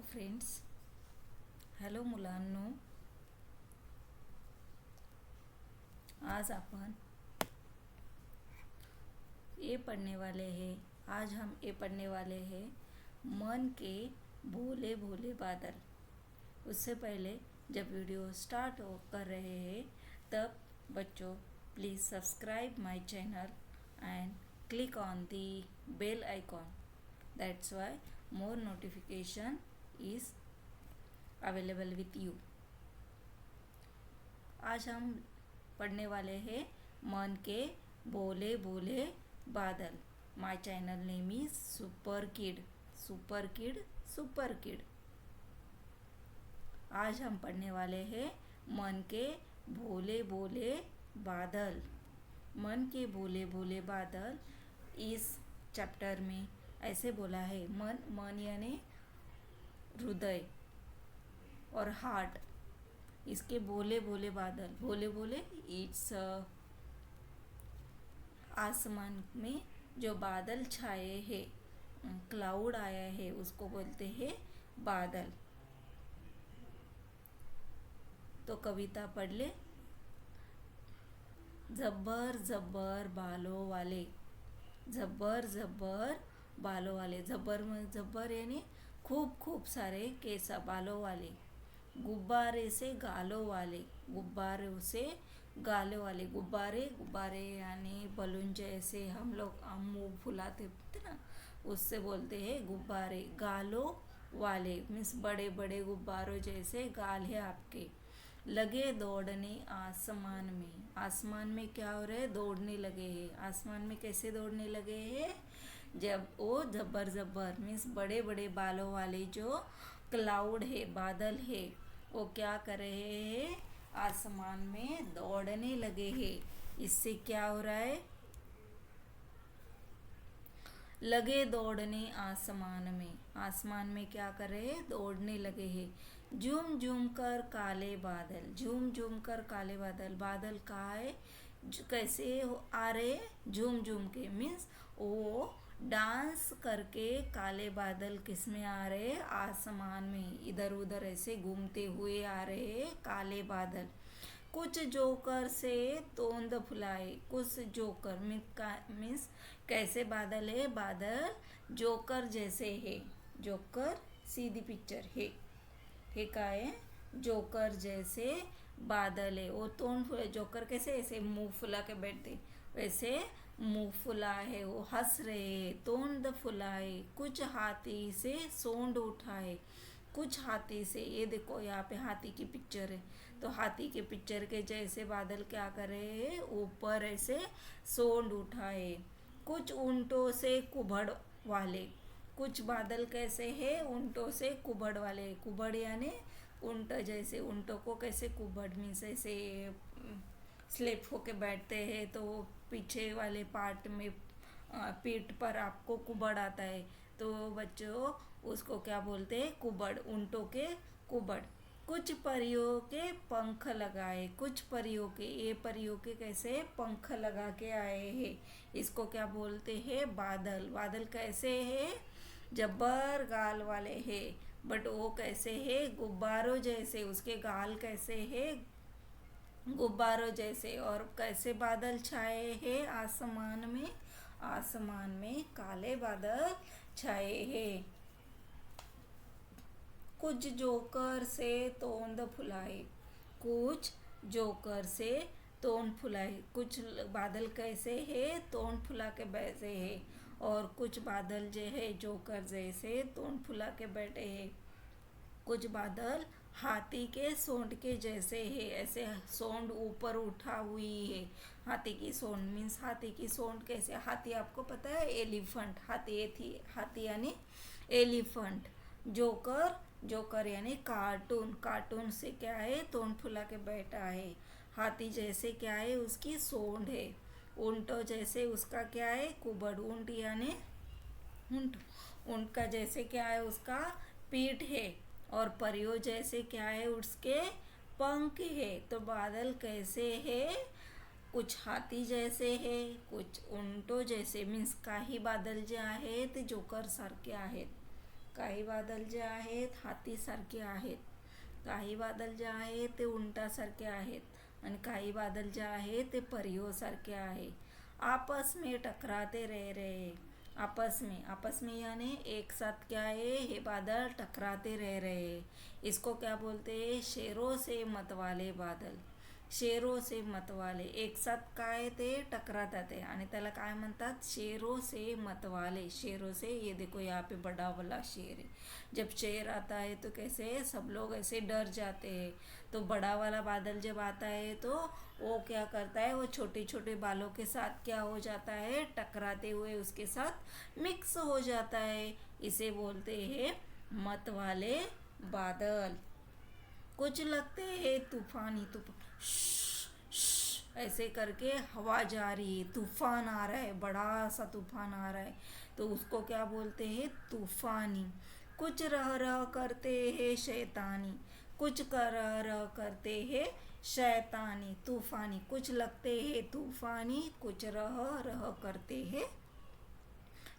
Friends, hello मुलांनो. आज अपन ये पढ़ने वाले हैं आज हम ये पढ़ने वाले हैं मन के भोले भोले बादल. उससे पहले जब वीडियो स्टार्ट कर रहे हैं तब बच्चों please subscribe my channel and click on the bell icon. That's why more notification is available with you. आज हम पढ़ने वाले हैं मन के बोले बोले बादल. My channel name is super kid. Super kid super kid. आज हम पढ़ने वाले हैं मन के भोले भोले बादल. मन के भोले भोले बादल इस चैप्टर में ऐसे बोला है. मन यानी हृदय और हार्ट. इसके भोले भोले बादल. भोले भोले इट्स आसमान में जो बादल छाए हैं, क्लाउड आया है, उसको बोलते हैं बादल. तो कविता पढ़ ले. जब्बर जब्बर बालों वाले. जब्बर जब्बर बालों वाले. जब्बर यानी खूब खूब सारे केसा बालों वाले. गुब्बारे से गालों वाले. गुब्बारों से गालों वाले. गुब्बारे यानी बलून जैसे हम लोग मुंह फुलाते थे ना, उससे बोलते हैं गुब्बारे. गालों वाले मीन्स बड़े बड़े गुब्बारों जैसे गाल है आपके. लगे दौड़ने आसमान में. आसमान में क्या हो रहा है? दौड़ने लगे हैं. आसमान में कैसे दौड़ने लगे हैं? जब वो जब्बर जब्बर मीन्स बड़े बड़े बालों वाले जो क्लाउड है, बादल है, वो क्या कर रहे हैं? आसमान में दौड़ने लगे हैं. इससे क्या हो रहा है? लगे दौड़ने आसमान में. आसमान में क्या कर रहे हैं? दौड़ने लगे हैं. झूम झूम कर काले बादल. झूम झूम कर काले बादल. बादल कहाँ है? कैसे आ रहे? झूम झूम के मीन्स वो डांस करके काले बादल किस में आ रहे? आसमान में. इधर उधर ऐसे घूमते हुए आ रहे काले बादल. कुछ जोकर से तोंद फुलाए. कुछ जोकर मीन्स कैसे बादल है? बादल जोकर जैसे है. जोकर सीधी पिक्चर है का है? जोकर जैसे बादल है. वो तोंद फुलाए. जोकर कैसे? ऐसे मुंह फुला के बैठते, वैसे मुंह फुला है. वो हंस रहे. तोंद फुलाए. कुछ हाथी से सोंड उठाए. कुछ हाथी से. ये देखो यहाँ पे हाथी की पिक्चर है. तो हाथी के पिक्चर के जैसे बादल क्या कर रहे हैं? ऊपर ऐसे सोंड उठाए. कुछ ऊंटों से कुबड़ वाले. कुछ बादल कैसे है? ऊंटों से कुबड़ वाले. कुबड़ यानी ऊंट जैसे. ऊंटों को कैसे कुबड़ मीन्स ऐसे स्लिप होके बैठते हैं तो पीछे वाले पार्ट में पीठ पर आपको कुबड़ आता है. तो बच्चों उसको क्या बोलते हैं? कुबड़. ऊंटों के कुबड़. कुछ परियों के पंख लगाए. कुछ परियों के. ये परियों के कैसे पंख लगा के आए हैं. इसको क्या बोलते हैं? बादल. बादल कैसे है? जब्बर गाल वाले हैं. बट वो कैसे है? गुब्बारों जैसे. उसके गाल कैसे है? गुब्बारों जैसे. और कैसे बादल छाए हैं आसमान में? आसमान में काले बादल छाए हैं. कुछ जोकर से तोंद फुलाए. कुछ जोकर से तोंद फुलाए. कुछ बादल कैसे है? तोंद फुला के बैठे हैं. और कुछ बादल जो है जोकर जैसे तोंद फुला के बैठे हैं. कुछ बादल हाथी के सोंड के जैसे है. ऐसे सोंड ऊपर उठा हुई है. हाथी की सोंड मीन्स हाथी की सोंड कैसे? हाथी आपको पता है? एलिफेंट. हाथी यानी एलिफेंट. जोकर. जोकर यानी कार्टून. कार्टून से क्या है? तोंड फुला के बैठा है. हाथी जैसे क्या है? उसकी सोंड है. ऊंटों जैसे उसका क्या है? कुबड़. ऊंट यानी ऊंट. ऊंट का जैसे क्या है? उसका पीठ है. और परियों जैसे क्या है? उसके पंख है. तो बादल कैसे है? कुछ हाथी जैसे है, कुछ ऊंटों जैसे मीन्स काही बादल जे आहेत ते जोकर सारखे आहेत. काही बादल जे आहेत हातीसारखे आहेत, काही बादल जे आहेत ते उंटासारखे आहेत आणि काही बादल जे आहेत ते परियोसारखे आहे. आपस में टकराते रह रहे, आपस में यानी एक साथ क्या है, ये बादल टकराते रह रहे. इसको क्या बोलते हैं, शेरों से मतवाले बादल. शेरों से मतवाले एक साथ काय ते टकरातात आहे आणि त्याला काय म्हणतात, शेरों से मतवाले. शेरों से, ये देखो यहाँ पे बड़ा वाला शेर है. जब शेर आता है तो कैसे सब लोग ऐसे डर जाते हैं. तो बड़ा वाला बादल जब आता है तो वो क्या करता है, वो छोटे छोटे बालों के साथ क्या हो जाता है, टकराते हुए उसके साथ मिक्स हो जाता है. इसे बोलते हैं मत वाले बादल. कुछ लगते हैं तूफानी, तूफान ऐसे करके हवा जा रही है, तूफान आ रहा है, बड़ा सा तूफान आ रहा है, तो उसको क्या बोलते हैं, तूफानी. कुछ रह रह करते हैं शैतानी, कुछ कर रह करते हैं शैतानी. तूफानी, कुछ लगते हैं तूफानी, कुछ रह रह करते हैं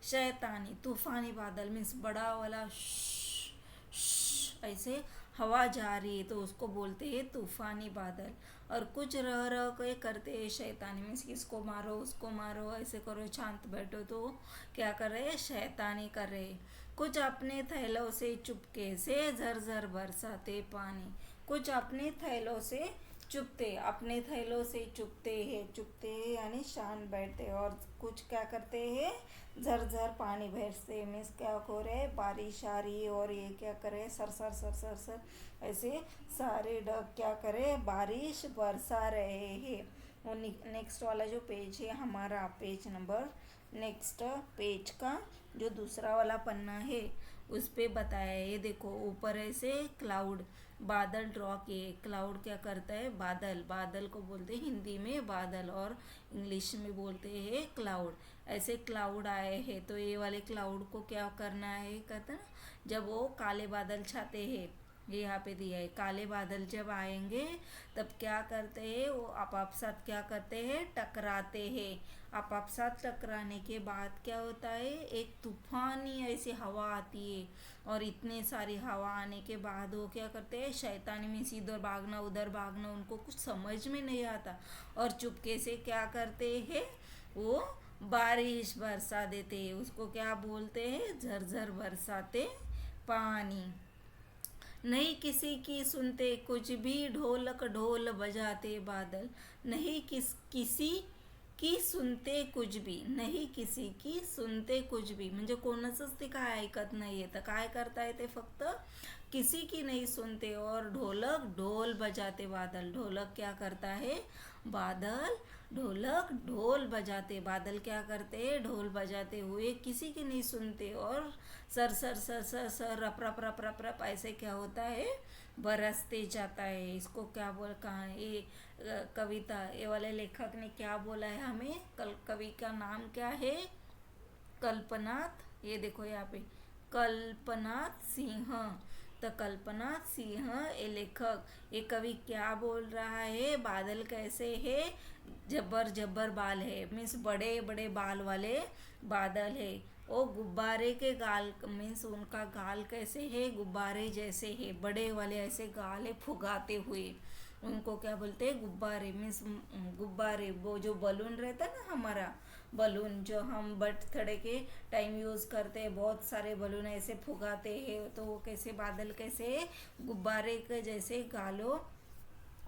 शैतानी. तूफानी बादल मीन्स बड़ा वाला ऐसे हवा जा रही है तो उसको बोलते हैं तूफानी बादल. और कुछ रह रह के करते हैं शैतानी मीन्स इसको मारो उसको मारो ऐसे करो शांत बैठो तो क्या कर रहे हैं, शैतानी कर रहे हैं. कुछ अपने थैलों से चुपके से झरझर बरसाते पानी. कुछ अपने थैलों से चुपते, अपने थैलों से चुपते हैं यानी शांत बैठते हैं. और कुछ क्या करते हैं, झरझर पानी बरसते मीन्स क्या हो रहे हैं, बारिश आ रही है और ये क्या करे, सर सर सर सर सर ऐसे सारे डग क्या करे, बारिश बरसा रहे हैं. और नेक्स्ट वाला जो पेज है हमारा, पेज नंबर नेक्स्ट पेज का जो दूसरा वाला पन्ना है उस पे बताया है. ये देखो ऊपर ऐसे क्लाउड, बादल ड्रॉ किए. क्लाउड क्या करता है, बादल, बादल को बोलते हैं हिंदी में बादल और इंग्लिश में बोलते हैं क्लाउड. ऐसे क्लाउड आए हैं तो ये वाले क्लाउड को क्या करना है, कहते हैं ना जब वो काले बादल छाते हैं, ये यहाँ पे दिया है, काले बादल जब आएंगे तब क्या करते हैं, वो आप साथ क्या करते हैं, टकराते हैं. आप साथ टकराने के बाद क्या होता है, एक तूफानी ऐसी हवा आती है. और इतने सारी हवा आने के बाद वो क्या करते हैं, शैतानी में इधर भागना उधर भागना, उनको कुछ समझ में नहीं आता और चुपके से क्या करते हैं, वो बारिश बरसा देते हैं. उसको क्या बोलते हैं, झरझर बरसाते पानी. नहीं किसी की सुनते कुछ भी, ढोलक ढोल बजाते बादल. नहीं किसी की सुनते कुछ भी, नाही किसी की सुनते कुछ भी म्हणजे कोणाचंच ते काय ऐकत नाहीये. तर काय करताय ते फक्त किसी की नहीं सुनते. और ढोलक ढोल बजाते बादल, ढोलक क्या करता है, बादल ढोलक ढोल बजाते, बादल क्या करते हैं, ढोल बजाते हुए किसी की नहीं सुनते. और सर सर सर सर सर रप रप रप रप रप ऐसे क्या होता है, बरसते जाता है. इसको क्या बोल, कहाँ ये कविता, ये वाले लेखक ने क्या बोला है हमें, कवि का नाम क्या है, कल्पनाथ. ये देखो यहाँ पे कल्पनाथ सिंह. तो कल्पनाथ सिंह ये लेखक, ये कवि क्या बोल रहा है, बादल कैसे है, जबर जबर बाल है मीन्स बड़े बड़े बाल वाले बादल है. वो गुब्बारे के गाल मीन्स उनका गाल कैसे है, गुब्बारे जैसे है, बड़े वाले ऐसे गाल है फुगाते हुए. उनको क्या बोलते हैं, गुब्बारे मीन्स गुब्बारे, वो जो बलून रहता है ना हमारा, बलून जो हम बर्थडे के टाइम यूज़ करते हैं, बहुत सारे बलून ऐसे फुगाते हैं. तो वो कैसे बादल कैसे गुब्बारे के जैसे गालों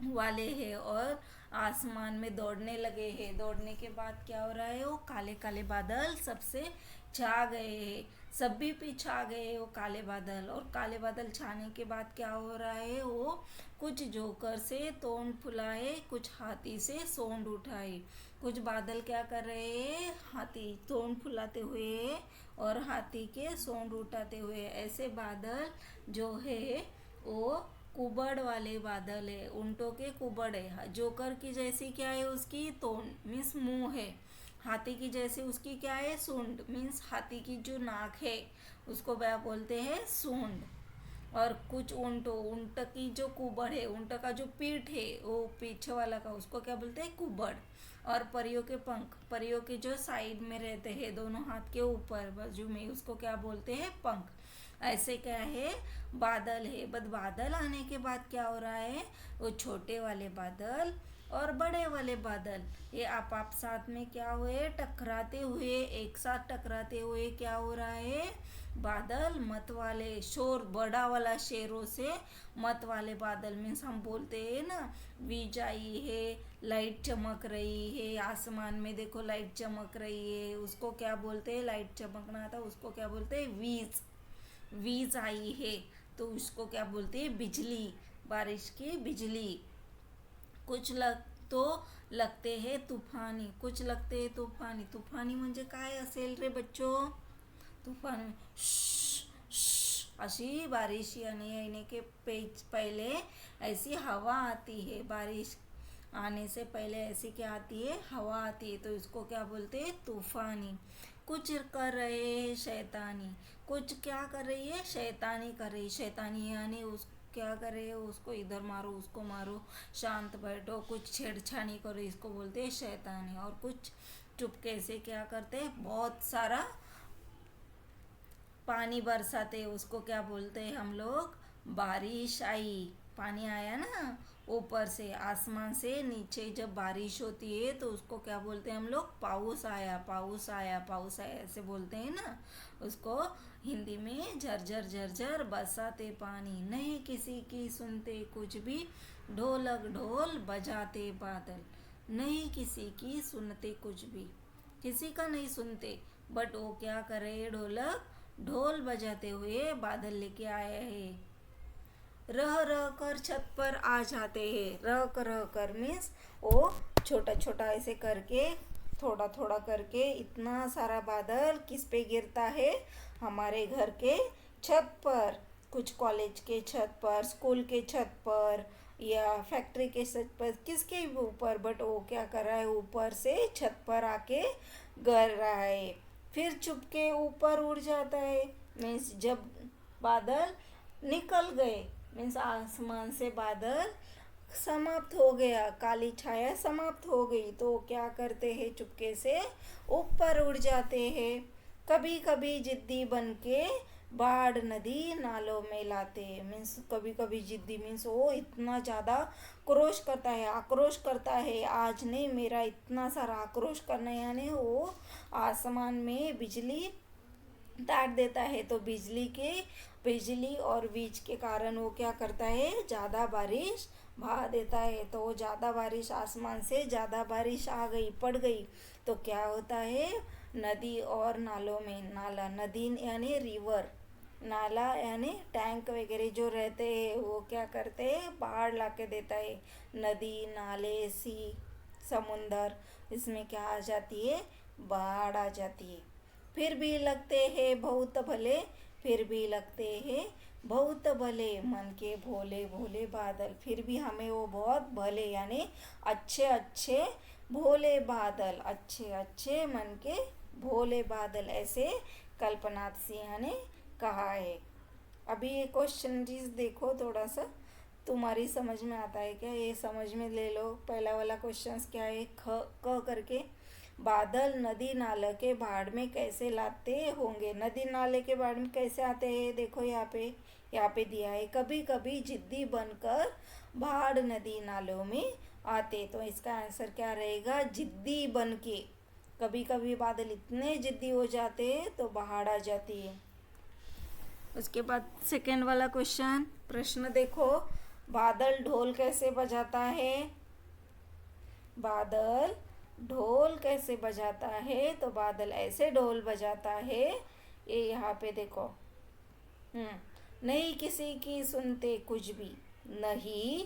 वाले हैं और आसमान में दौड़ने लगे हैं. दौड़ने के बाद क्या हो रहा है, वो काले काले बादल सबसे छा गए हैं, सभी पे छा गए वो काले बादल. और काले बादल छाने के बाद क्या हो रहा है, वो कुछ जोकर से तोंड फुलाए, कुछ हाथी से सोंड उठाए. कुछ बादल क्या कर रहे हैं, हाथी तोंड फुलाते हुए और हाथी के सोंड उठाते हुए. ऐसे बादल जो है वो कुबड़ वाले बादल है, ऊँटों के कुबड़ है. जोकर की जैसी क्या है, उसकी तोंड मीन्स मुंह है. हाथी की जैसे उसकी क्या है, सूंड मीन्स हाथी की जो नाक है उसको क्या बोलते हैं, सूंड. और कुछ ऊँट की जो कुबड़ है, ऊँट का जो पीठ है वो पीछे वाला का, उसको क्या बोलते हैं, कुबड़. और परियों के पंख, परियों के जो साइड में रहते हैं दोनों हाथ के ऊपर बाजू में, उसको क्या बोलते हैं, पंख. ऐसे क्या है, बादल है। बट बादल आने के बाद क्या हो रहा है, वो छोटे वाले बादल और बड़े वाले बादल ये आप साथ में क्या हुए, टकराते हुए, एक साथ टकराते हुए क्या हो रहा है, बादल मत वाले, शोर बड़ा वाला शेरों से मत वाले बादल। मीन्स हम बोलते हैं ना, वीज आई है, लाइट चमक रही है आसमान में, देखो लाइट चमक रही है, उसको क्या बोलते हैं, लाइट चमकना था उसको क्या बोलते हैं, वीज। वीज आई है तो उसको क्या बोलते हैं, बिजली, बारिश की बिजली। कुछ तो लगते हैं तूफानी, कुछ लगते हैं तूफानी। तूफानी म्हणजे काय असेल रे बच्चो, तूफान अशी बारिश आने के पहले ऐसी हवा आती है, बारिश आने से पहले ऐसी क्या आती है, हवा आती है, तो इसको क्या बोलते हैं, तूफानी। कुछ कर रहे हैं शैतानी, कुछ क्या कर रही है, शैतानी कर रही, शैतानी यानी उस क्या करे, उसको इधर मारो उसको मारो, शांत बैठो, कुछ छेड़छाड़ी करो, इसको बोलते हैं शैतानी। और कुछ चुपके से क्या करते हैं, बहुत सारा पानी बरसाते, उसको क्या बोलते हैं हम लोग, बारिश आई। पानी आया ना ऊपर से, आसमान से नीचे जब बारिश होती है तो उसको क्या बोलते हैं हम लोग, पाउस आया, पाउस आया, पाउस आया ऐसे बोलते हैं ना उसको। हिंदी में झरझर झरझर बरसाते पानी, नहीं किसी की सुनते कुछ भी, ढोलक ढोल बजाते बादल। नहीं किसी की सुनते कुछ भी, किसी का नहीं सुनते, बट वो क्या कर रहे हैं, ढोलक ढोल बजाते हुए बादल लेके आए हैं। रह रह कर छत पर आ जाते हैं, रह कर मीन्स वो छोटा छोटा ऐसे करके, थोड़ा थोड़ा करके इतना सारा बादल किस पे गिरता है, हमारे घर के छत पर, कुछ कॉलेज के छत पर, स्कूल के छत पर, या फैक्ट्री के छत पर, किसके भी ऊपर, बट वो क्या कर रहा है, ऊपर से छत पर आके गिर रहा है, फिर चुपके ऊपर उड़ जाता है। मीन्स जब बादल निकल गए, मीन्स आसमान से बादल समाप्त हो गया, काली छाया समाप्त हो गई, तो क्या करते हैं, चुपके से ऊपर उड़ जाते हैं। कभी कभी जिद्दी बन के बाढ़ नदी नालों में लाते हैं। मीन्स कभी कभी जिद्दी मीन्स वो इतना ज़्यादा क्रोश करता है, आक्रोश करता है, आज नहीं मेरा इतना सारा आक्रोश करना, यानी वो आसमान में बिजली तार देता है, तो बिजली और बीज के कारण वो क्या करता है, ज़्यादा बारिश बहा देता है। तो वो ज़्यादा बारिश, आसमान से ज़्यादा बारिश आ गई, पड़ गई, तो क्या होता है, नदी और नालों में, नाला नदी यानी रिवर, नाला यानी टैंक वगैरह जो रहते हैं वो क्या करते हैं, बाढ़ ला के देता है। नदी नाले समुंदर, इसमें क्या आ जाती है, बाढ़ आ जाती है। फिर भी लगते हैं बहुत भले, फिर भी लगते हैं बहुत भले, मन के भोले भोले बादल। फिर भी हमें वो बहुत भले यानी अच्छे अच्छे भोले बादल, अच्छे अच्छे मन के भोले बादल, ऐसे कल्पनाथ सिंह ने कहा है। अभी ये क्वेश्चन देखो थोड़ा सा, तुम्हारी समझ में आता है क्या, ये समझ में ले लो। पहला वाला क्वेश्चन क्या है, क करके, बादल नदी नाले के बाढ़ में कैसे लाते होंगे, नदी नाले के बाढ़ में कैसे आते हैं, देखो यहाँ पे दिया है, कभी कभी जिद्दी बनकर बाढ़ नदी नालों में आते, तो इसका आंसर क्या रहेगा, जिद्दी बन के। कभी कभी बादल इतने जिद्दी हो जाते हैं तो बाढ़ आ जाती है। उसके बाद सेकेंड वाला क्वेश्चन, प्रश्न देखो, बादल ढोल कैसे बजाता है, बादल ढोल कैसे बजाता है, तो बादल ऐसे ढोल बजाता है, ये यहाँ पे देखो, नहीं किसी की सुनते कुछ भी, नहीं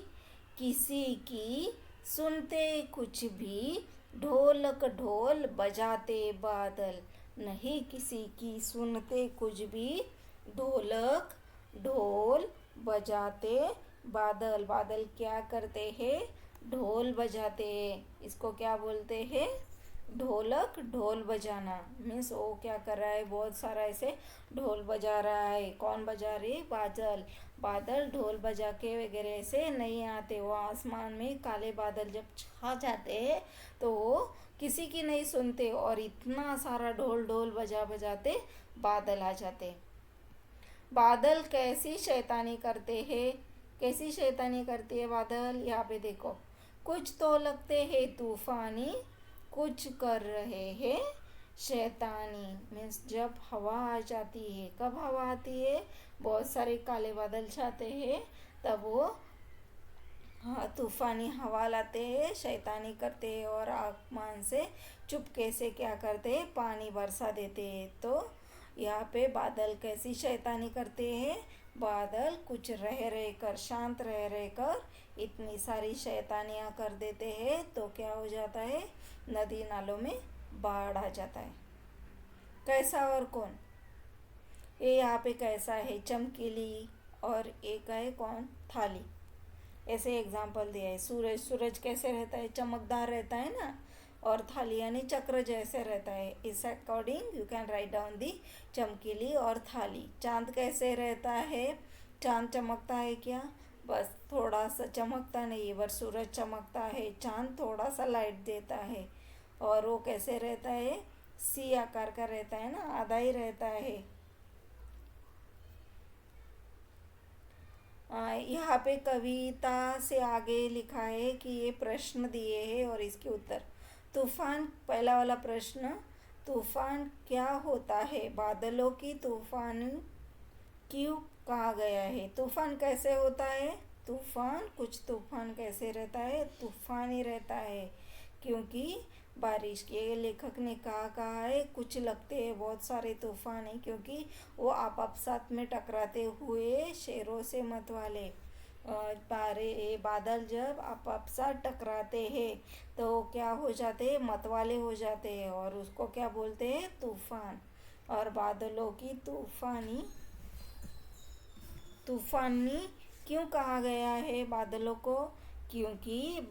किसी की सुनते कुछ भी, ढोलक ढोल बजाते बादल, नहीं किसी की सुनते कुछ भी, ढोलक ढोल बजाते बादल। बादल क्या करते हैं, ढोल बजाते हैं, इसको क्या बोलते हैं, ढोलक ढोल बजाना। मीन्स वो क्या कर रहा है, बहुत सारा ऐसे ढोल बजा रहा है, कौन बजा रही, बादल। बादल ढोल बजा के वगैरह से नहीं आते, वो आसमान में काले बादल जब छा जाते हैं तो वो किसी की नहीं सुनते, और इतना सारा ढोल ढोल बजाते बादल आ जाते। बादल कैसी शैतानी करते हैं? कैसी शैतानी करती है बादल? यहाँ पे देखो, कुछ तो लगते हैं तूफानी, कुछ कर रहे हैं शैतानी। मीन्स जब हवा आ जाती है, कब हवा आती है? बहुत सारे काले बादल छाते हैं, तब वो हाँ तूफानी हवा लाते हैं, शैतानी करते हैं और आसमान से चुपके से क्या करते हैं? पानी बरसा देते हैं। तो यहाँ पे बादल कैसी शैतानी करते हैं? बादल कुछ रह रह कर, शांत रह रह कर इतनी सारी शैतानियाँ कर देते हैं, तो क्या हो जाता है? नदी नालों में बाढ़ आ जाता है। कैसा और कौन? ये यहाँ पे कैसा है? चमकीली, और एक है कौन? थाली। ऐसे एग्जाम्पल दिया है। सूरज, सूरज कैसे रहता है? चमकदार रहता है ना, और थाली यानी चक्र जैसे रहता है। इस according you can write down दी चमकीली और थाली। चांद कैसे रहता है? चांद चमकता है क्या? बस थोड़ा सा चमकता नहीं है, बस सूरज चमकता है, चांद थोड़ा सा लाइट देता है। और वो कैसे रहता है? सी आकार का रहता है ना, आधा ही रहता है। यहाँ पे कविता से आगे लिखा है कि ये प्रश्न दिए हैं और इसके उत्तर। तूफान, पहला वाला प्रश्न, तूफान क्या होता है? बादलों की तूफान क्यों कहा गया है? तूफान कैसे होता है? तूफान, कुछ तूफान कैसे रहता है? तूफान ही रहता है, क्योंकि बारिश के लेखक ने कहा है कुछ लगते हैं बहुत सारे तूफान है, क्योंकि वो आप साथ में टकराते हुए शेरों से मत वाले बादल जब आप साथ टकराते हैं तो क्या हो जाते हैं? मतवाले हो जाते हैं, और उसको क्या बोलते हैं? तूफान। और बादलों की तूफानी क्यों कहा गया है बादलों को? क्योंकि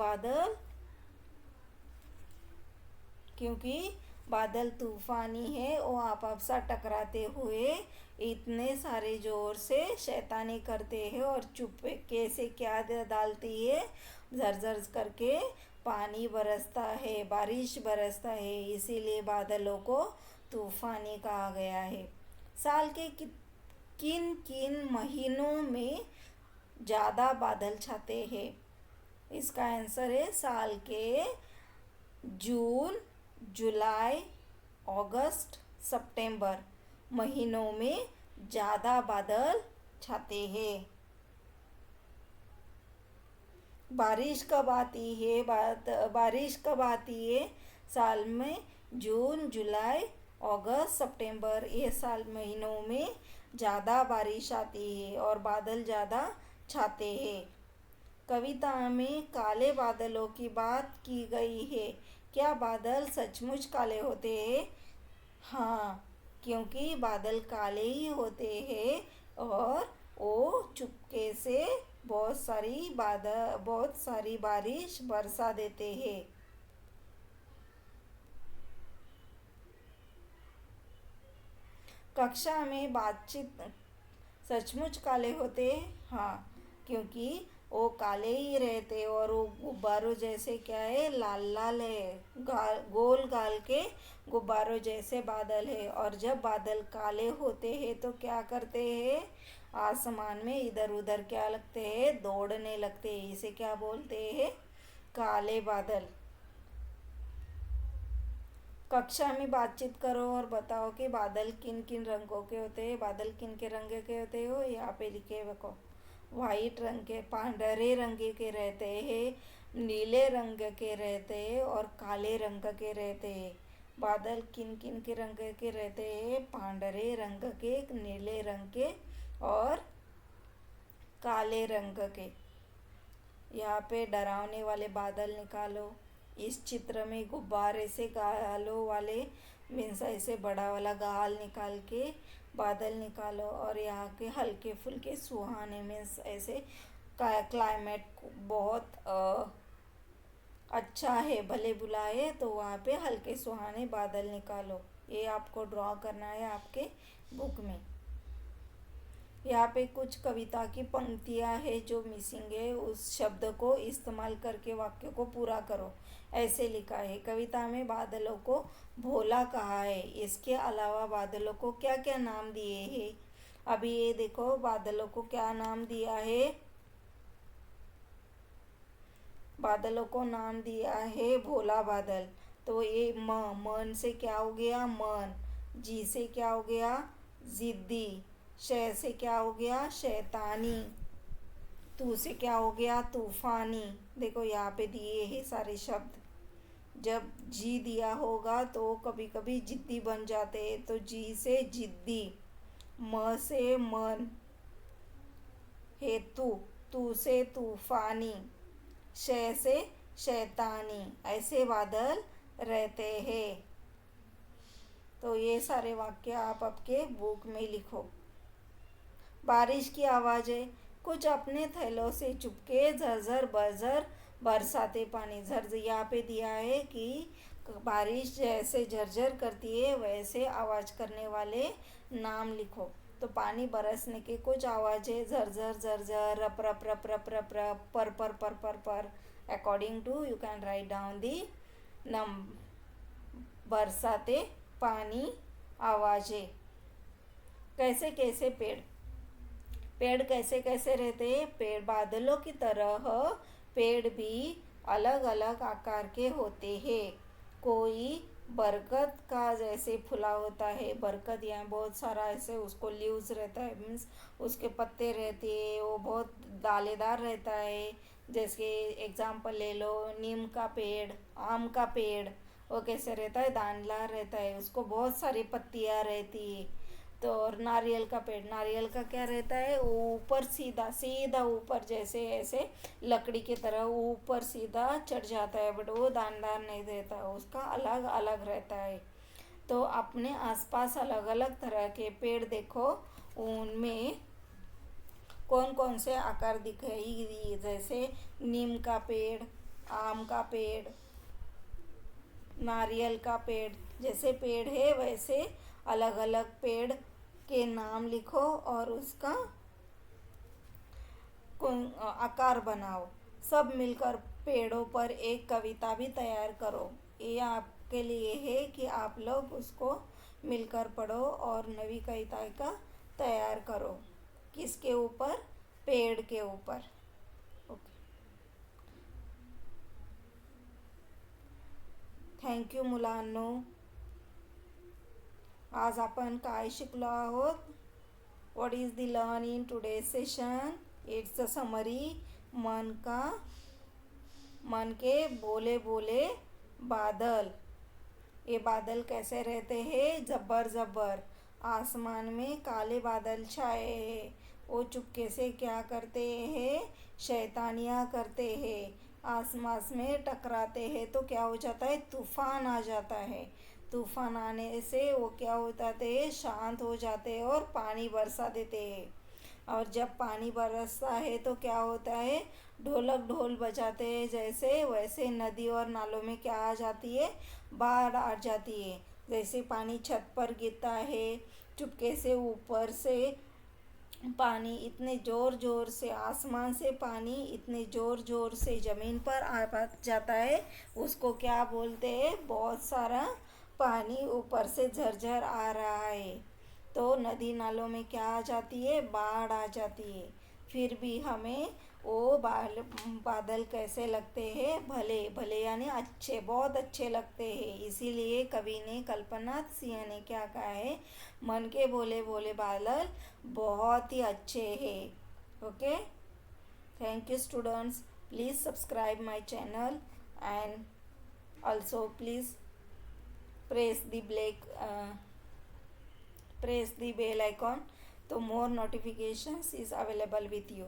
बादल तूफानी है, वो आप साथ टकराते हुए इतने सारे जोर से शैतानी करते हैं और चुपके से क्या डालती है? झरझर करके पानी बरसता है, बारिश बरसता है, इसीलिए बादलों को तूफानी कहा गया है। साल के किन किन महीनों में ज़्यादा बादल छाते हैं? इसका आंसर है साल के जून, जुलाई, अगस्त, सितंबर महीनों में ज़्यादा बादल छाते हैं। बारिश कब आती है? बारिश कब आती है साल में? जून, जुलाई, अगस्त, सितंबर, ये साल महीनों में ज़्यादा बारिश आती है और बादल ज़्यादा छाते हैं। कविता में काले बादलों की बात की गई है। क्या बादल सचमुच काले होते हैं? हाँ, क्योंकि बादल काले ही होते हैं और वो चुपके से बहुत सारी बारिश बरसा देते हैं। कक्षा में बातचीत सचमुच काले होते हैं? हाँ, क्योंकि वो काले ही रहते और वो गुब्बारों जैसे क्या है? लाल लाल है, गोल गाल के गुब्बारों जैसे बादल है। और जब बादल काले होते हैं तो क्या करते हैं? आसमान में इधर उधर क्या लगते हैं? दौड़ने लगते हैं। इसे क्या बोलते हैं? काले बादल। कक्षा में बातचीत करो और बताओ कि बादल किन किन रंगों के होते हैं। बादल किन के रंग के होते हो? यहाँ पे लिखे देखो, वाइट रंग के, पांडरे रंग के रहते हैं, नीले रंग के रहते हैं और काले रंग के रहते हैं। बादल किन किन के रंग के रहते हैं? पांडरे रंग के, नीले रंग के और काले रंग के। यहाँ पे डरावने वाले बादल निकालो। इस चित्र में गुब्बारे से गालों वाले मीन्स ऐसे बड़ा वाला गाल निकाल के बादल निकालो, और यहाँ के हल्के फुल्के सुहाने मीन्स ऐसे क्लाइमेट बहुत अच्छा है, भले बुलाए तो वहाँ पे हल्के सुहाने बादल निकालो। ये आपको ड्रॉ करना है आपके बुक में। यहाँ पे कुछ कविता की पंक्तियाँ है जो मिसिंग है, उस शब्द को इस्तेमाल करके वाक्य को पूरा करो। ऐसे लिखा है, कविता में बादलों को भोला कहा है, इसके अलावा बादलों को क्या क्या नाम दिए हैं? अभी ये देखो बादलों को क्या नाम दिया है, बादलों को नाम दिया है भोला बादल। तो ये मन से क्या हो गया मन, जी से क्या हो गया जिद्दी, शय से क्या हो गया शैतानी, तू से क्या हो गया तूफानी। देखो यहाँ पे दिए हैं सारे शब्द। जब जी दिया होगा तो कभी कभी जिद्दी बन जाते हैं, तो जी से जिद्दी, म से मन, हेतु, तू से तूफानी, शय से शैतानी, ऐसे बादल रहते हैं। तो ये सारे वाक्य आप आपके बुक में लिखो। बारिश की आवाज़ें, कुछ अपने थैलों से चुपके झरझर बरझर बरसाते पानी। झरझर यहाँ पे दिया है कि बारिश जैसे झरझर करती है वैसे आवाज़ करने वाले नाम लिखो। तो पानी बरसने के कुछ आवाज़ें झरझर झरझर, रप रप रप रप रप रप, पर पर पर पर पर। According to you can write down the नम बरसाते पानी आवाज़ें। कैसे कैसे पेड़, पेड़ कैसे कैसे रहते हैं, पेड़ बादलों की तरह पेड़ भी अलग अलग आकार के होते हैं। कोई बरगद का जैसे फूला होता है, बरगद यहाँ बहुत सारा ऐसे उसको लीव्स रहता है, मीन्स उसके पत्ते रहते हैं, वो बहुत डालेदार रहता है। जैसे एग्जाम्पल ले लो नीम का पेड़, आम का पेड़, वो कैसे रहता है दानेदार रहता है, उसको बहुत सारी पत्तियाँ रहती है। तो और नारियल का पेड़, नारियल का क्या रहता है ऊपर सीधा सीधा ऊपर जैसे ऐसे लकड़ी की तरह ऊपर सीधा चढ़ जाता है, बट वो दानेदार नहीं रहता, उसका अलग अलग रहता है। तो अपने आसपास अलग अलग तरह के पेड़ देखो, उनमें कौन कौन से आकार दिखाई दिए, जैसे नीम का पेड़, आम का पेड़, नारियल का पेड़, जैसे पेड़ है वैसे अलग अलग पेड़ के नाम लिखो और उसका आकार बनाओ। सब मिलकर पेड़ों पर एक कविता भी तैयार करो। ये आपके लिए है कि आप लोग उसको मिलकर पढ़ो और नवी कविता का तैयार करो। किसके ऊपर, पेड़ के ऊपर। ओके, थँक्यू मुलांनो। आज आपण काय शिकलो आहोत, what is the learn in today session, it's a summary. मन के बोले बोले बादल, ये बादल कैसे रहते हैं जबर जबर, आसमान में काले बादल छाए हैं, वो चुपके से क्या करते हैं शैतानियाँ करते हैं, आसमान में टकराते हैं तो क्या हो जाता है तूफान आ जाता है, तूफान आने से वो क्या होता है शांत हो जाते हैं और पानी बरसा देते हैं। और जब पानी बरसता है तो क्या होता है ढोलक ढोल बजाते हैं जैसे, वैसे नदी और नालों में क्या आ जाती है बाढ़ आ जाती है। जैसे पानी छत पर गिरता है चुपके से, ऊपर से पानी इतने ज़ोर ज़ोर से, आसमान से पानी इतने ज़ोर ज़ोर से ज़मीन पर आ जाता है, उसको क्या बोलते हैं बहुत सारा पानी ऊपर से झरझर आ रहा है, तो नदी नालों में क्या आ जाती है बाढ़ आ जाती है। फिर भी हमें वो बादल कैसे लगते हैं भले भले, यानी अच्छे, बहुत अच्छे लगते हैं। इसीलिए कवि ने, कल्पना सिंह ने क्या कहा है, मन के भोले भोले बादल बहुत ही अच्छे हैं। Okay, thank you students, please subscribe my channel and also please press the press the bell icon, so more notifications is available with you.